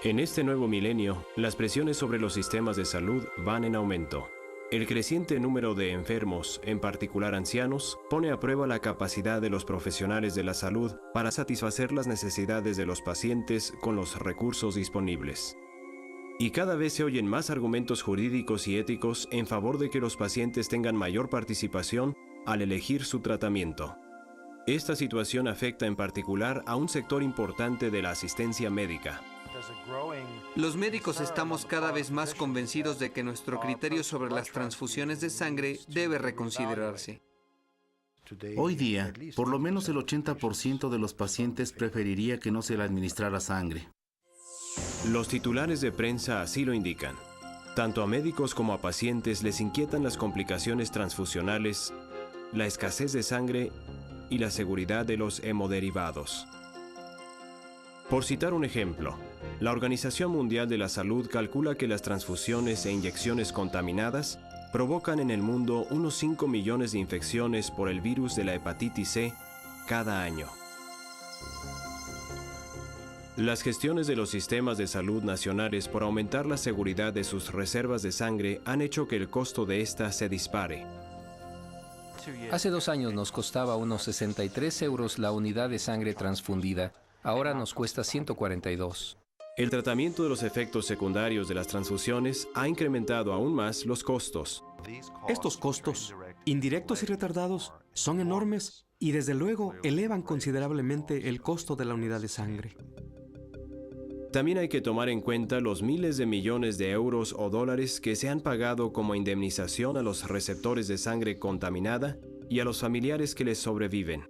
En este nuevo milenio, las presiones sobre los sistemas de salud van en aumento. El creciente número de enfermos, en particular ancianos, pone a prueba la capacidad de los profesionales de la salud para satisfacer las necesidades de los pacientes con los recursos disponibles. Y cada vez se oyen más argumentos jurídicos y éticos en favor de que los pacientes tengan mayor participación al elegir su tratamiento. Esta situación afecta en particular a un sector importante de la asistencia médica. Los médicos estamos cada vez más convencidos de que nuestro criterio sobre las transfusiones de sangre debe reconsiderarse. Hoy día, por lo menos el 80% de los pacientes preferiría que no se le administrara sangre. Los titulares de prensa así lo indican. Tanto a médicos como a pacientes les inquietan las complicaciones transfusionales, la escasez de sangre y la seguridad de los hemoderivados. Por citar un ejemplo, la Organización Mundial de la Salud calcula que las transfusiones e inyecciones contaminadas provocan en el mundo unos 5 millones de infecciones por el virus de la hepatitis C cada año. Las gestiones de los sistemas de salud nacionales por aumentar la seguridad de sus reservas de sangre han hecho que el costo de esta se dispare. Hace 2 años nos costaba unos 63 euros la unidad de sangre transfundida. Ahora nos cuesta 142. El tratamiento de los efectos secundarios de las transfusiones ha incrementado aún más los costos. Estos costos, indirectos y retardados, son enormes y desde luego elevan considerablemente el costo de la unidad de sangre. También hay que tomar en cuenta los miles de millones de euros o dólares que se han pagado como indemnización a los receptores de sangre contaminada y a los familiares que les sobreviven.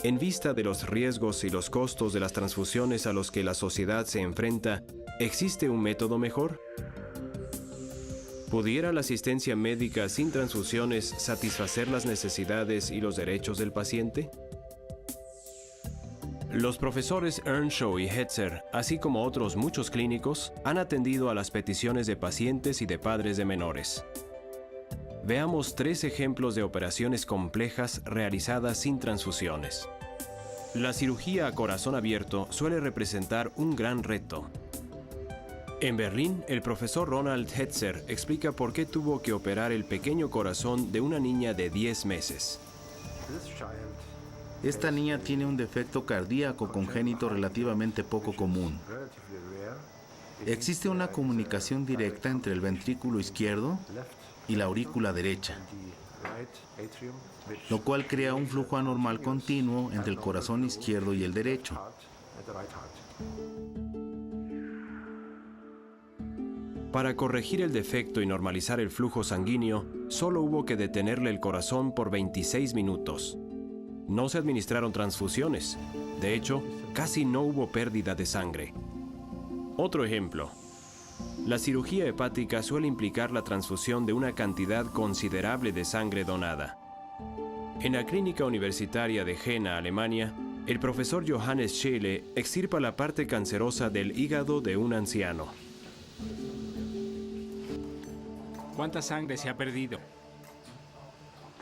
En vista de los riesgos y los costos de las transfusiones a los que la sociedad se enfrenta, ¿existe un método mejor? ¿Pudiera la asistencia médica sin transfusiones satisfacer las necesidades y los derechos del paciente? Los profesores Earnshaw y Hetzer, así como otros muchos clínicos, han atendido a las peticiones de pacientes y de padres de menores. Veamos 3 ejemplos de operaciones complejas realizadas sin transfusiones. La cirugía a corazón abierto suele representar un gran reto. En Berlín, el profesor Ronald Hetzer explica por qué tuvo que operar el pequeño corazón de una niña de 10 meses. Esta niña tiene un defecto cardíaco congénito relativamente poco común. Existe una comunicación directa entre el ventrículo izquierdo y la aurícula derecha, lo cual crea un flujo anormal continuo entre el corazón izquierdo y el derecho. Para corregir el defecto y normalizar el flujo sanguíneo, solo hubo que detenerle el corazón por 26 minutos. No se administraron transfusiones. De hecho, casi no hubo pérdida de sangre. Otro ejemplo. La cirugía hepática suele implicar la transfusión de una cantidad considerable de sangre donada. En la clínica universitaria de Jena, Alemania, el profesor Johannes Scheele extirpa la parte cancerosa del hígado de un anciano. ¿Cuánta sangre se ha perdido?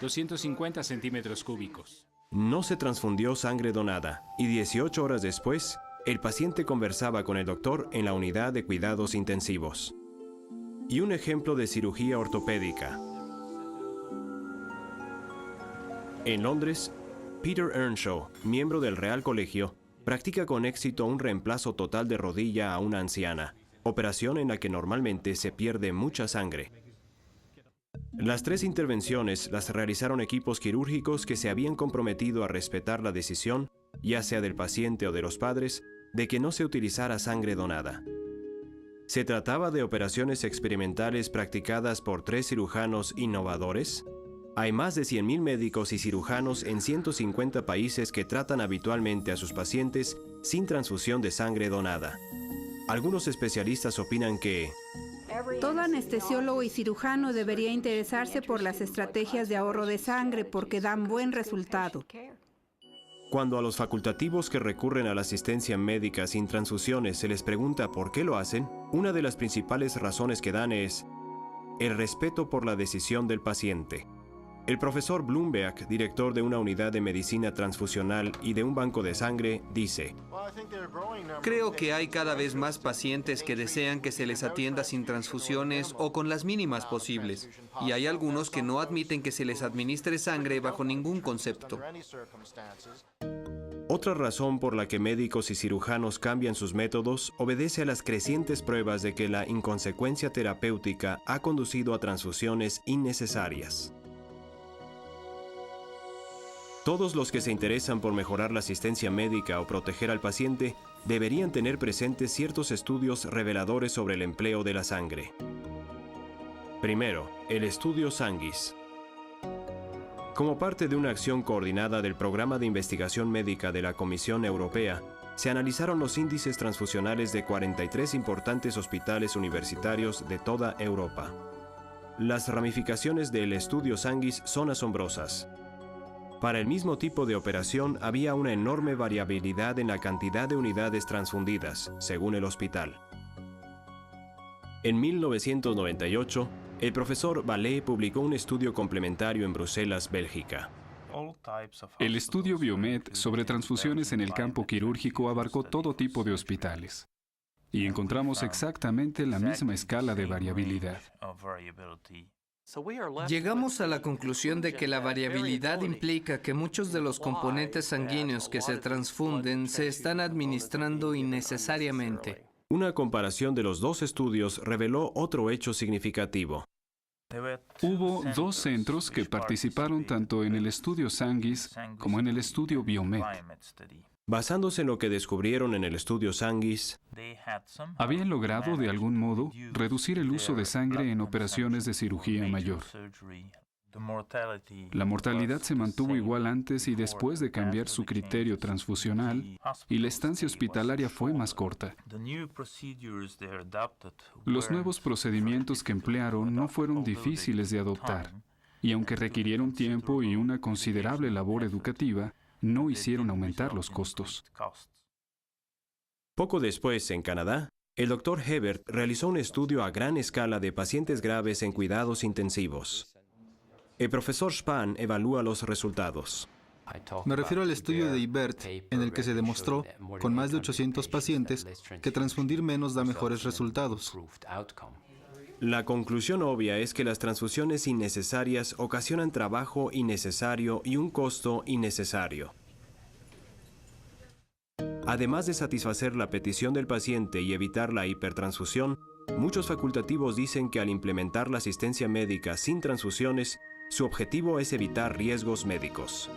250 centímetros cúbicos. No se transfundió sangre donada y 18 horas después, el paciente conversaba con el doctor en la unidad de cuidados intensivos. Y un ejemplo de cirugía ortopédica. En Londres, Peter Earnshaw, miembro del Real Colegio, practica con éxito un reemplazo total de rodilla a una anciana, operación en la que normalmente se pierde mucha sangre. Las 3 intervenciones las realizaron equipos quirúrgicos que se habían comprometido a respetar la decisión, ya sea del paciente o de los padres, de que no se utilizara sangre donada. ¿Se trataba de operaciones experimentales practicadas por 3 cirujanos innovadores? Hay más de 100.000 médicos y cirujanos en 150 países que tratan habitualmente a sus pacientes sin transfusión de sangre donada. Algunos especialistas opinan que todo anestesiólogo y cirujano debería interesarse por las estrategias de ahorro de sangre porque dan buen resultado. cuando a los facultativos que recurren a la asistencia médica sin transfusiones se les pregunta por qué lo hacen, una de las principales razones que dan es el respeto por la decisión del paciente. El profesor Bloomberg, director de una unidad de medicina transfusional y de un banco de sangre, dice: Creo que hay cada vez más pacientes que desean que se les atienda sin transfusiones o con las mínimas posibles. Y hay algunos que no admiten que se les administre sangre bajo ningún concepto. Otra razón por la que médicos y cirujanos cambian sus métodos obedece a las crecientes pruebas de que la inconsecuencia terapéutica ha conducido a transfusiones innecesarias. Todos los que se interesan por mejorar la asistencia médica o proteger al paciente deberían tener presentes ciertos estudios reveladores sobre el empleo de la sangre. Primero, el estudio Sanguis. Como parte de una acción coordinada del Programa de Investigación Médica de la Comisión Europea, se analizaron los índices transfusionales de 43 importantes hospitales universitarios de toda Europa. Las ramificaciones del estudio Sanguis son asombrosas. Para el mismo tipo de operación había una enorme variabilidad en la cantidad de unidades transfundidas, según el hospital. En 1998, el profesor Vallée publicó un estudio complementario en Bruselas, Bélgica. El estudio Biomed sobre transfusiones en el campo quirúrgico abarcó todo tipo de hospitales y encontramos exactamente la misma escala de variabilidad. Llegamos a la conclusión de que la variabilidad implica que muchos de los componentes sanguíneos que se transfunden se están administrando innecesariamente. Una comparación de los dos estudios reveló otro hecho significativo. Hubo 2 centros que participaron tanto en el estudio Sanguis como en el estudio Biomed. Basándose en lo que descubrieron en el estudio Sanguis, Habían logrado de algún modo reducir el uso de sangre en operaciones de cirugía mayor. La mortalidad se mantuvo igual antes y después de cambiar su criterio transfusional, y la estancia hospitalaria fue más corta. Los nuevos procedimientos que emplearon no fueron difíciles de adoptar, y aunque requirieron tiempo y una considerable labor educativa, no hicieron aumentar los costos. poco después, en Canadá, el Dr. Hebert realizó un estudio a gran escala de pacientes graves en cuidados intensivos. El profesor Spahn evalúa los resultados. Me refiero al estudio de Ibert, en el que se demostró, con más de 800 pacientes, que transfundir menos da mejores resultados. La conclusión obvia es que las transfusiones innecesarias ocasionan trabajo innecesario y un costo innecesario. Además de satisfacer la petición del paciente y evitar la hipertransfusión, muchos facultativos dicen que al implementar la asistencia médica sin transfusiones, su objetivo es evitar riesgos médicos.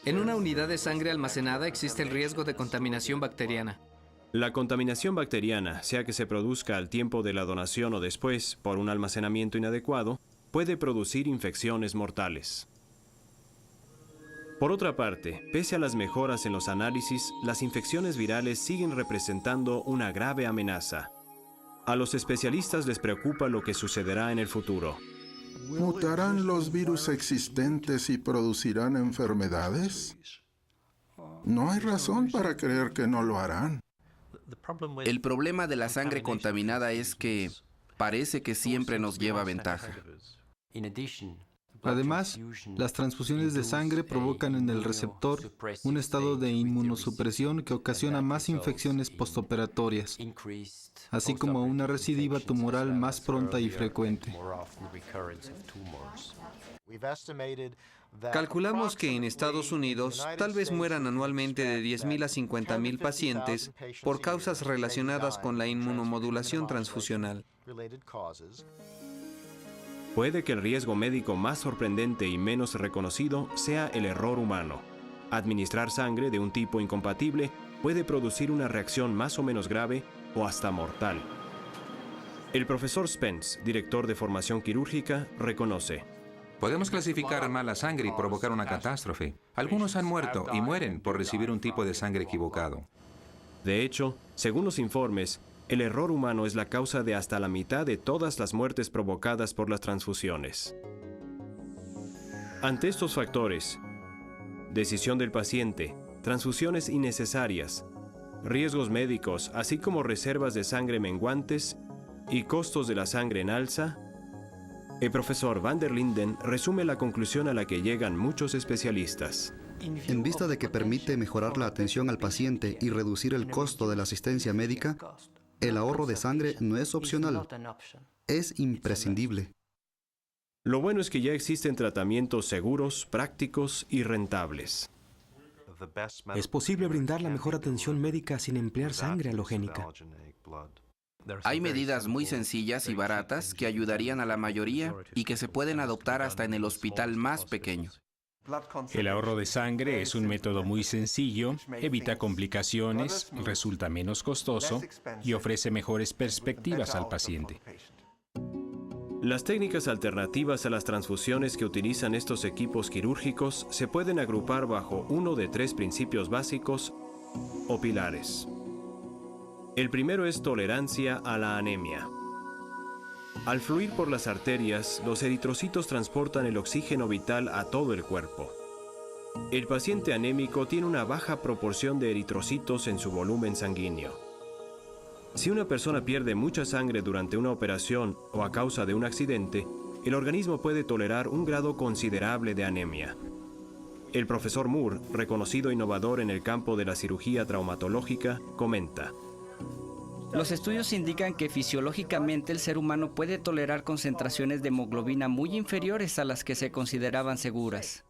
En una unidad de sangre almacenada existe el riesgo de contaminación bacteriana. La contaminación bacteriana, sea que se produzca al tiempo de la donación o después por un almacenamiento inadecuado, puede producir infecciones mortales. Por otra parte, pese a las mejoras en los análisis, las infecciones virales siguen representando una grave amenaza. A los especialistas les preocupa lo que sucederá en el futuro. ¿Mutarán los virus existentes y producirán enfermedades? No hay razón para creer que no lo harán. El problema de la sangre contaminada es que parece que siempre nos lleva ventaja. Además, las transfusiones de sangre provocan en el receptor un estado de inmunosupresión que ocasiona más infecciones postoperatorias, así como una recidiva tumoral más pronta y frecuente. Calculamos que en Estados Unidos tal vez mueran anualmente de 10.000 a 50.000 pacientes por causas relacionadas con la inmunomodulación transfusional. Puede que el riesgo médico más sorprendente y menos reconocido sea el error humano. Administrar sangre de un tipo incompatible puede producir una reacción más o menos grave o hasta mortal. El profesor Spence, director de formación quirúrgica, reconoce: podemos clasificar mala sangre y provocar una catástrofe. Algunos han muerto y mueren por recibir un tipo de sangre equivocado. De hecho, según los informes, el error humano es la causa de hasta la mitad de todas las muertes provocadas por las transfusiones. Ante estos factores, decisión del paciente, transfusiones innecesarias, riesgos médicos, así como reservas de sangre menguantes y costos de la sangre en alza, El profesor Van der Linden resume la conclusión a la que llegan muchos especialistas. En vista de que permite mejorar la atención al paciente y reducir el costo de la asistencia médica, el ahorro de sangre no es opcional, es imprescindible. Lo bueno es que ya existen tratamientos seguros, prácticos y rentables. Es posible brindar la mejor atención médica sin emplear sangre halogénica. Hay medidas muy sencillas y baratas que ayudarían a la mayoría y que se pueden adoptar hasta en el hospital más pequeño. El ahorro de sangre es un método muy sencillo, evita complicaciones, resulta menos costoso y ofrece mejores perspectivas al paciente. Las técnicas alternativas a las transfusiones que utilizan estos equipos quirúrgicos se pueden agrupar bajo uno de 3 principios básicos o pilares. El primero es tolerancia a la anemia. Al fluir por las arterias, los eritrocitos transportan el oxígeno vital a todo el cuerpo. El paciente anémico tiene una baja proporción de eritrocitos en su volumen sanguíneo. Si una persona pierde mucha sangre durante una operación o a causa de un accidente, el organismo puede tolerar un grado considerable de anemia. El profesor Moore, reconocido innovador en el campo de la cirugía traumatológica, comenta: los estudios indican que fisiológicamente el ser humano puede tolerar concentraciones de hemoglobina muy inferiores a las que se consideraban seguras.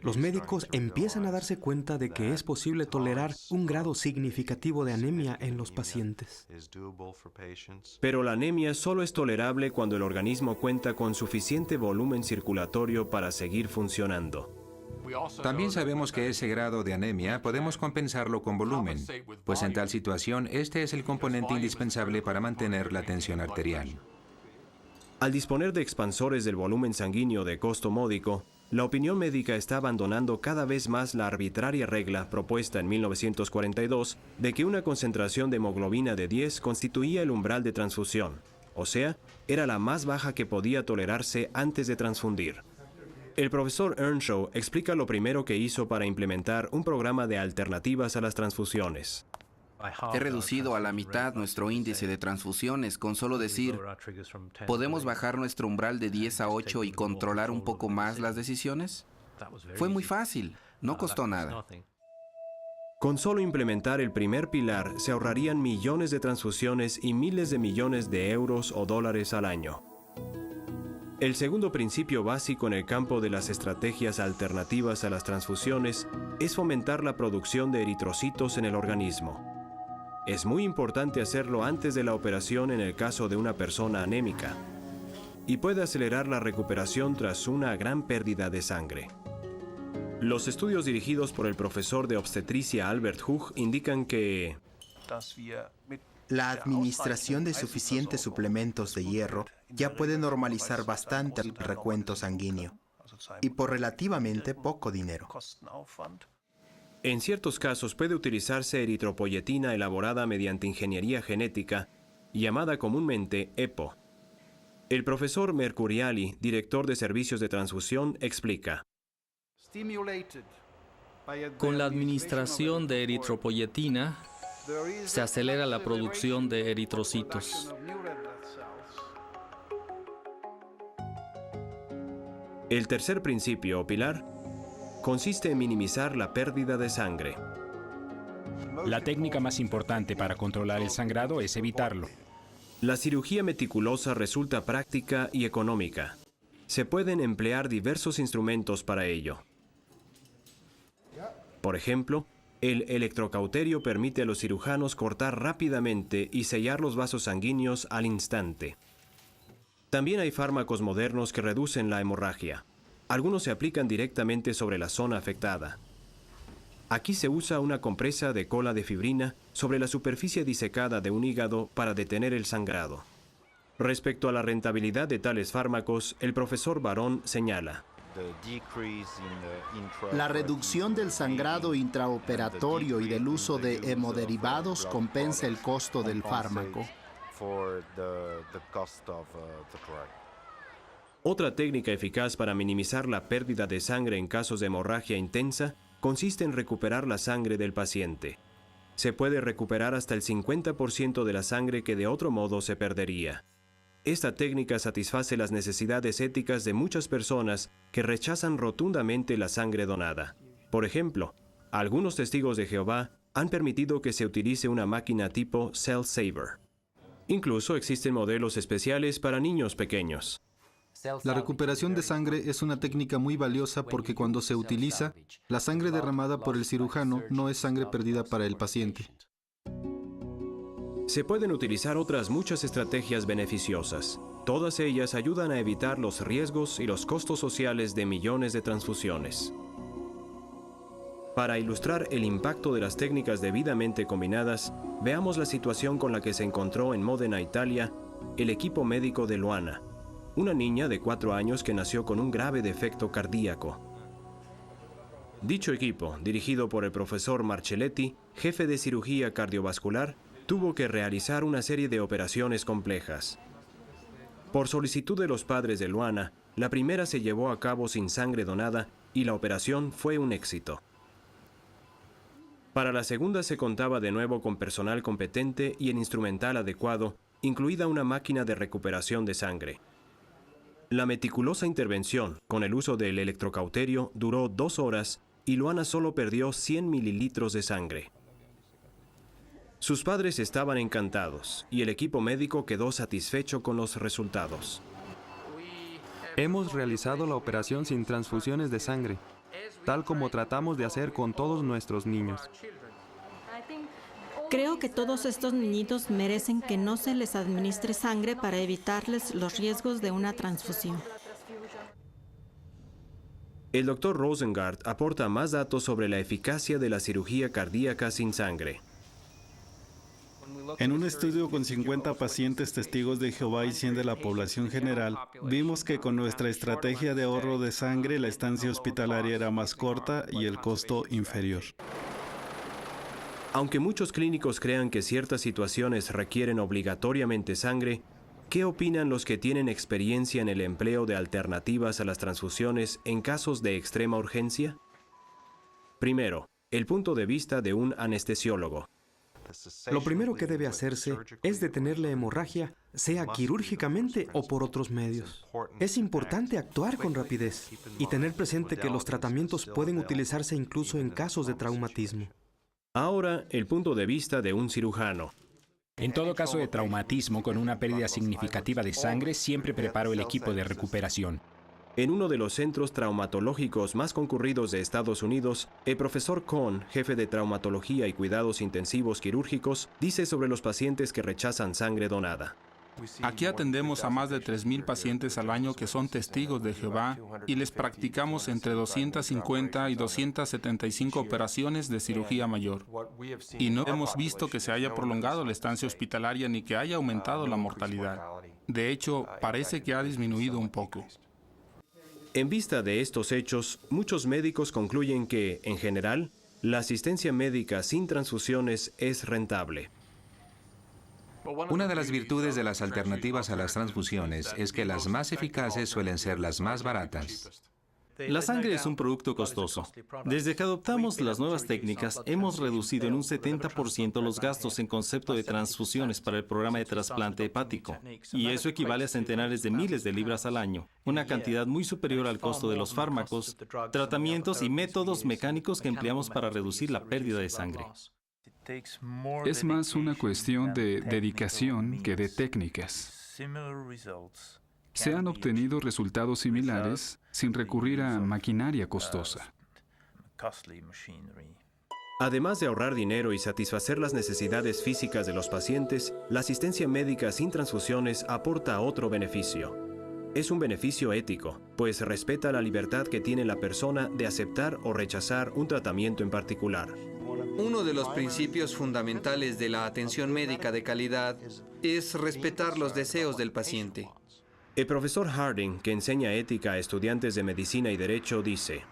Los médicos empiezan a darse cuenta de que es posible tolerar un grado significativo de anemia en los pacientes. Pero la anemia solo es tolerable cuando el organismo cuenta con suficiente volumen circulatorio para seguir funcionando. También sabemos que ese grado de anemia podemos compensarlo con volumen, pues en tal situación este es el componente indispensable para mantener la tensión arterial. Al disponer de expansores del volumen sanguíneo de costo módico, la opinión médica está abandonando cada vez más la arbitraria regla propuesta en 1942 de que una concentración de hemoglobina de 10 constituía el umbral de transfusión, o sea, era la más baja que podía tolerarse antes de transfundir. El profesor Earnshaw explica lo primero que hizo para implementar un programa de alternativas a las transfusiones. He reducido a la mitad nuestro índice de transfusiones con solo decir, ¿podemos bajar nuestro umbral de 10 a 8 y controlar un poco más las decisiones? Fue muy fácil, no costó nada. Con solo implementar el primer pilar, se ahorrarían millones de transfusiones y miles de millones de euros o dólares al año. El segundo principio básico en el campo de las estrategias alternativas a las transfusiones es fomentar la producción de eritrocitos en el organismo. Es muy importante hacerlo antes de la operación en el caso de una persona anémica, y puede acelerar la recuperación tras una gran pérdida de sangre. Los estudios dirigidos por el profesor de obstetricia Albert Hug indican que la administración de suficientes suplementos de hierro ya puede normalizar bastante el recuento sanguíneo, y por relativamente poco dinero. En ciertos casos puede utilizarse eritropoyetina elaborada mediante ingeniería genética, llamada comúnmente EPO. El profesor Mercuriali, director de servicios de transfusión, explica: con la administración de eritropoyetina, se acelera la producción de eritrocitos. El tercer principio o pilar consiste en minimizar la pérdida de sangre. La técnica más importante para controlar el sangrado es evitarlo. La cirugía meticulosa resulta práctica y económica. Se pueden emplear diversos instrumentos para ello. Por ejemplo, el electrocauterio permite a los cirujanos cortar rápidamente y sellar los vasos sanguíneos al instante. También hay fármacos modernos que reducen la hemorragia. Algunos se aplican directamente sobre la zona afectada. Aquí se usa una compresa de cola de fibrina sobre la superficie disecada de un hígado para detener el sangrado. Respecto a la rentabilidad de tales fármacos, el profesor Barón señala: la reducción del sangrado intraoperatorio y del uso de hemoderivados compensa el costo del fármaco. Otra técnica eficaz para minimizar la pérdida de sangre en casos de hemorragia intensa consiste en recuperar la sangre del paciente. Se puede recuperar hasta el 50% de la sangre que de otro modo se perdería. Esta técnica satisface las necesidades éticas de muchas personas que rechazan rotundamente la sangre donada. Por ejemplo, algunos testigos de Jehová han permitido que se utilice una máquina tipo Cell Saver. Incluso existen modelos especiales para niños pequeños. La recuperación de sangre es una técnica muy valiosa porque cuando se utiliza, la sangre derramada por el cirujano no es sangre perdida para el paciente. Se pueden utilizar otras muchas estrategias beneficiosas. Todas ellas ayudan a evitar los riesgos y los costos sociales de millones de transfusiones. Para ilustrar el impacto de las técnicas debidamente combinadas, veamos la situación con la que se encontró en Módena, Italia, el equipo médico de Luana, una niña de 4 años que nació con un grave defecto cardíaco. Dicho equipo, dirigido por el profesor Marcelletti, jefe de cirugía cardiovascular, tuvo que realizar una serie de operaciones complejas. Por solicitud de los padres de Luana, la primera se llevó a cabo sin sangre donada y la operación fue un éxito. Para la segunda se contaba de nuevo con personal competente y el instrumental adecuado, incluida una máquina de recuperación de sangre. La meticulosa intervención, con el uso del electrocauterio, duró 2 horas y Luana solo perdió 100 mililitros de sangre. Sus padres estaban encantados y el equipo médico quedó satisfecho con los resultados. Hemos realizado la operación sin transfusiones de sangre, tal como tratamos de hacer con todos nuestros niños. Creo que todos estos niñitos merecen que no se les administre sangre para evitarles los riesgos de una transfusión. El Dr. Rosengart aporta más datos sobre la eficacia de la cirugía cardíaca sin sangre. En un estudio con 50 pacientes testigos de Jehová y 100 de la población general, vimos que con nuestra estrategia de ahorro de sangre, la estancia hospitalaria era más corta y el costo inferior. Aunque muchos clínicos crean que ciertas situaciones requieren obligatoriamente sangre, ¿qué opinan los que tienen experiencia en el empleo de alternativas a las transfusiones en casos de extrema urgencia? Primero, el punto de vista de un anestesiólogo. Lo primero que debe hacerse es detener la hemorragia, sea quirúrgicamente o por otros medios. Es importante actuar con rapidez y tener presente que los tratamientos pueden utilizarse incluso en casos de traumatismo. Ahora, el punto de vista de un cirujano. En todo caso de traumatismo con una pérdida significativa de sangre, siempre preparo el equipo de recuperación. En uno de los centros traumatológicos más concurridos de Estados Unidos, el profesor Cohn, jefe de traumatología y cuidados intensivos quirúrgicos, dice sobre los pacientes que rechazan sangre donada. Aquí atendemos a más de 3,000 pacientes al año que son testigos de Jehová y les practicamos entre 250 y 275 operaciones de cirugía mayor. Y no hemos visto que se haya prolongado la estancia hospitalaria ni que haya aumentado la mortalidad. De hecho, parece que ha disminuido un poco. En vista de estos hechos, muchos médicos concluyen que, en general, la asistencia médica sin transfusiones es rentable. Una de las virtudes de las alternativas a las transfusiones es que las más eficaces suelen ser las más baratas. La sangre es un producto costoso. Desde que adoptamos las nuevas técnicas, hemos reducido en un 70% los gastos en concepto de transfusiones para el programa de trasplante hepático. Y eso equivale a centenares de miles de libras al año, una cantidad muy superior al costo de los fármacos, tratamientos y métodos mecánicos que empleamos para reducir la pérdida de sangre. Es más una cuestión de dedicación que de técnicas. Se han obtenido resultados similares sin recurrir a maquinaria costosa. Además de ahorrar dinero y satisfacer las necesidades físicas de los pacientes, la asistencia médica sin transfusiones aporta otro beneficio. Es un beneficio ético, pues respeta la libertad que tiene la persona de aceptar o rechazar un tratamiento en particular. Uno de los principios fundamentales de la atención médica de calidad es respetar los deseos del paciente. El profesor Harding, que enseña ética a estudiantes de medicina y derecho, dice: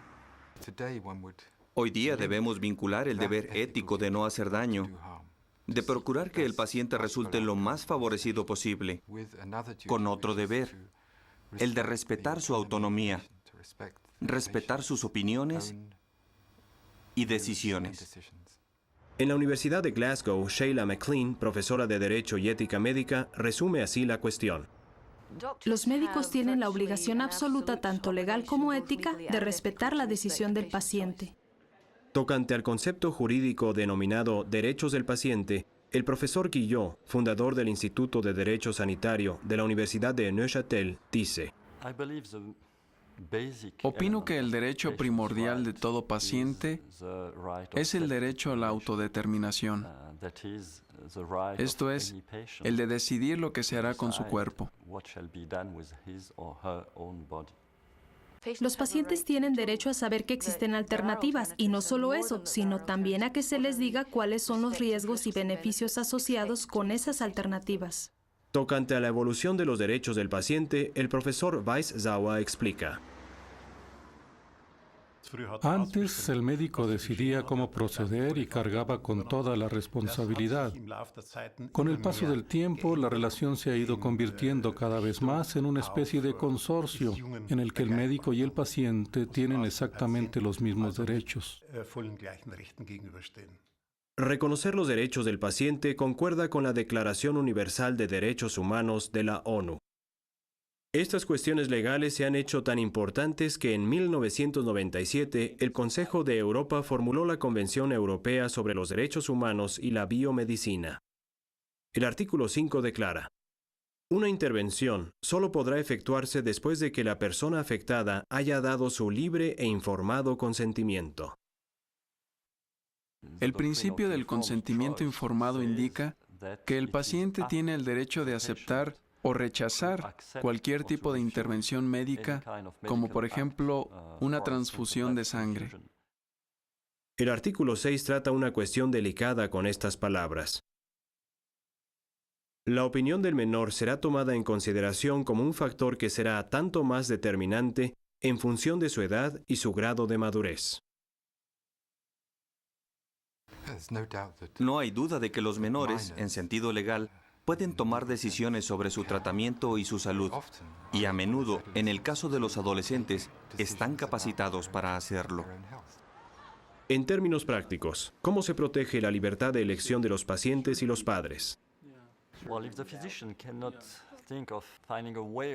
Hoy día debemos vincular el deber ético de no hacer daño, de procurar que el paciente resulte lo más favorecido posible, con otro deber, el de respetar su autonomía, respetar sus opiniones y decisiones. En la Universidad de Glasgow, Sheila McLean, profesora de Derecho y Ética Médica, resume así la cuestión. Los médicos tienen la obligación absoluta, tanto legal como ética, de respetar la decisión del paciente. Tocante al concepto jurídico denominado derechos del paciente, el profesor Guillot, fundador del Instituto de Derecho Sanitario de la Universidad de Neuchâtel, dice: Opino que el derecho primordial de todo paciente es el derecho a la autodeterminación. Esto es, el de decidir lo que se hará con su cuerpo. Los pacientes tienen derecho a saber que existen alternativas, y no solo eso, sino también a que se les diga cuáles son los riesgos y beneficios asociados con esas alternativas. Tocante a la evolución de los derechos del paciente, el profesor Weisz-Sauer explica: Antes, el médico decidía cómo proceder y cargaba con toda la responsabilidad. Con el paso del tiempo, la relación se ha ido convirtiendo cada vez más en una especie de consorcio en el que el médico y el paciente tienen exactamente los mismos derechos. Reconocer los derechos del paciente concuerda con la Declaración Universal de Derechos Humanos de la ONU. Estas cuestiones legales se han hecho tan importantes que en 1997 el Consejo de Europa formuló la Convención Europea sobre los Derechos Humanos y la Biomedicina. El artículo 5 declara: una intervención solo podrá efectuarse después de que la persona afectada haya dado su libre e informado consentimiento. El principio del consentimiento informado indica que el paciente tiene el derecho de aceptar o rechazar cualquier tipo de intervención médica, como por ejemplo una transfusión de sangre. El artículo 6 trata una cuestión delicada con estas palabras. La opinión del menor será tomada en consideración como un factor que será tanto más determinante en función de su edad y su grado de madurez. No hay duda de que los menores, en sentido legal, pueden tomar decisiones sobre su tratamiento y su salud, y a menudo, en el caso de los adolescentes, están capacitados para hacerlo. En términos prácticos, ¿cómo se protege la libertad de elección de los pacientes y los padres?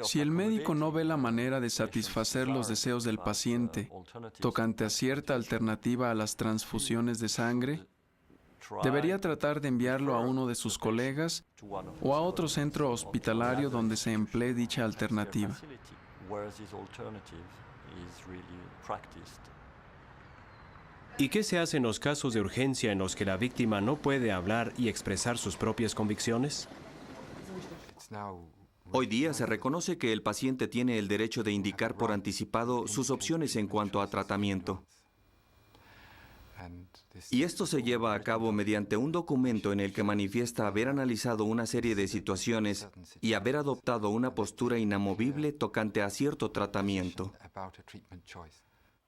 Si el médico no ve la manera de satisfacer los deseos del paciente tocante a cierta alternativa a las transfusiones de sangre, debería tratar de enviarlo a uno de sus colegas o a otro centro hospitalario donde se emplee dicha alternativa. ¿Y qué se hace en los casos de urgencia en los que la víctima no puede hablar y expresar sus propias convicciones? Hoy día se reconoce que el paciente tiene el derecho de indicar por anticipado sus opciones en cuanto a tratamiento. Y esto se lleva a cabo mediante un documento en el que manifiesta haber analizado una serie de situaciones y haber adoptado una postura inamovible tocante a cierto tratamiento.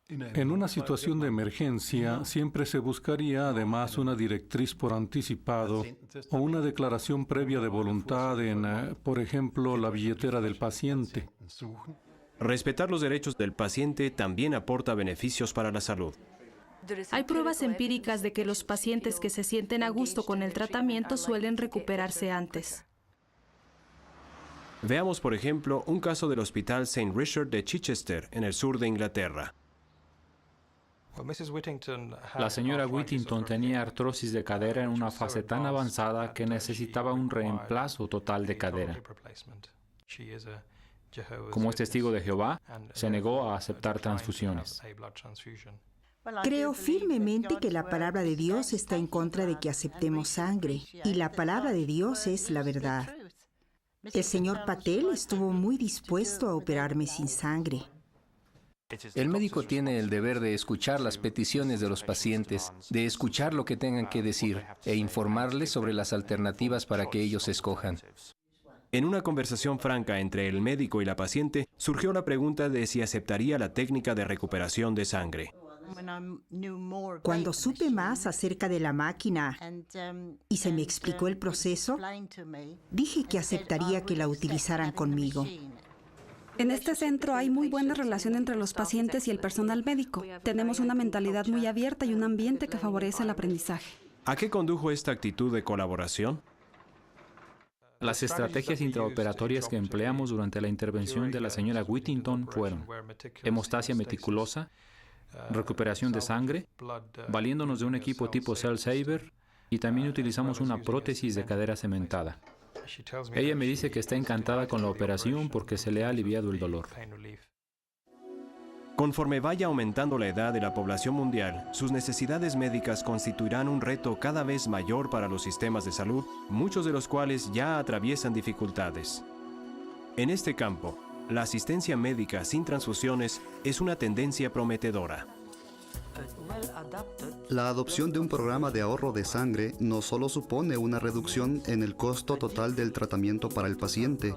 En una situación de emergencia, siempre se buscaría además una directriz por anticipado o una declaración previa de voluntad en, por ejemplo, la billetera del paciente. Respetar los derechos del paciente también aporta beneficios para la salud. Hay pruebas empíricas de que los pacientes que se sienten a gusto con el tratamiento suelen recuperarse antes. Veamos, por ejemplo, un caso del Hospital St. Richard de Chichester, en el sur de Inglaterra. La señora Whittington tenía artrosis de cadera en una fase tan avanzada que necesitaba un reemplazo total de cadera. Como es testigo de Jehová, se negó a aceptar transfusiones. Creo firmemente que la palabra de Dios está en contra de que aceptemos sangre, y la palabra de Dios es la verdad. El señor Patel estuvo muy dispuesto a operarme sin sangre. El médico tiene el deber de escuchar las peticiones de los pacientes, de escuchar lo que tengan que decir e informarles sobre las alternativas para que ellos escojan. En una conversación franca entre el médico y la paciente, surgió la pregunta de si aceptaría la técnica de recuperación de sangre. Cuando supe más acerca de la máquina y se me explicó el proceso, dije que aceptaría que la utilizaran conmigo. En este centro hay muy buena relación entre los pacientes y el personal médico. Tenemos una mentalidad muy abierta y un ambiente que favorece el aprendizaje. ¿A qué condujo esta actitud de colaboración? Las estrategias intraoperatorias que empleamos durante la intervención de la señora Whittington fueron hemostasia meticulosa, recuperación de sangre, valiéndonos de un equipo tipo Cell Saver, y también utilizamos una prótesis de cadera cementada. Ella me dice que está encantada con la operación porque se le ha aliviado el dolor. Conforme vaya aumentando la edad de la población mundial, sus necesidades médicas constituirán un reto cada vez mayor para los sistemas de salud, muchos de los cuales ya atraviesan dificultades. En este campo, la asistencia médica sin transfusiones es una tendencia prometedora. La adopción de un programa de ahorro de sangre no solo supone una reducción en el costo total del tratamiento para el paciente,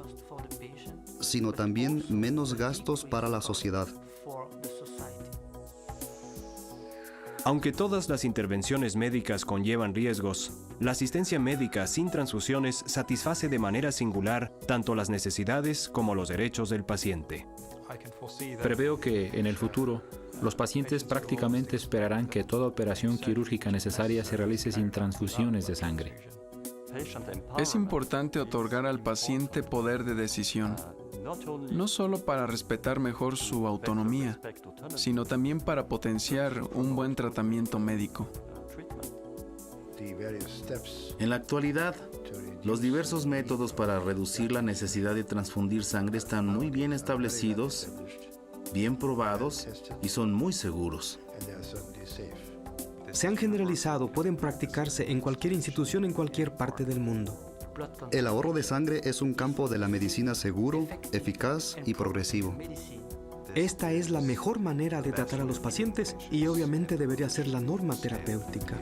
sino también menos gastos para la sociedad. Aunque todas las intervenciones médicas conllevan riesgos, la asistencia médica sin transfusiones satisface de manera singular tanto las necesidades como los derechos del paciente. Preveo que, en el futuro, los pacientes prácticamente esperarán que toda operación quirúrgica necesaria se realice sin transfusiones de sangre. Es importante otorgar al paciente poder de decisión, no solo para respetar mejor su autonomía, sino también para potenciar un buen tratamiento médico. En la actualidad, los diversos métodos para reducir la necesidad de transfundir sangre están muy bien establecidos, bien probados y son muy seguros. Se han generalizado, pueden practicarse en cualquier institución en cualquier parte del mundo. El ahorro de sangre es un campo de la medicina seguro, eficaz y progresivo. Esta es la mejor manera de tratar a los pacientes y obviamente debería ser la norma terapéutica.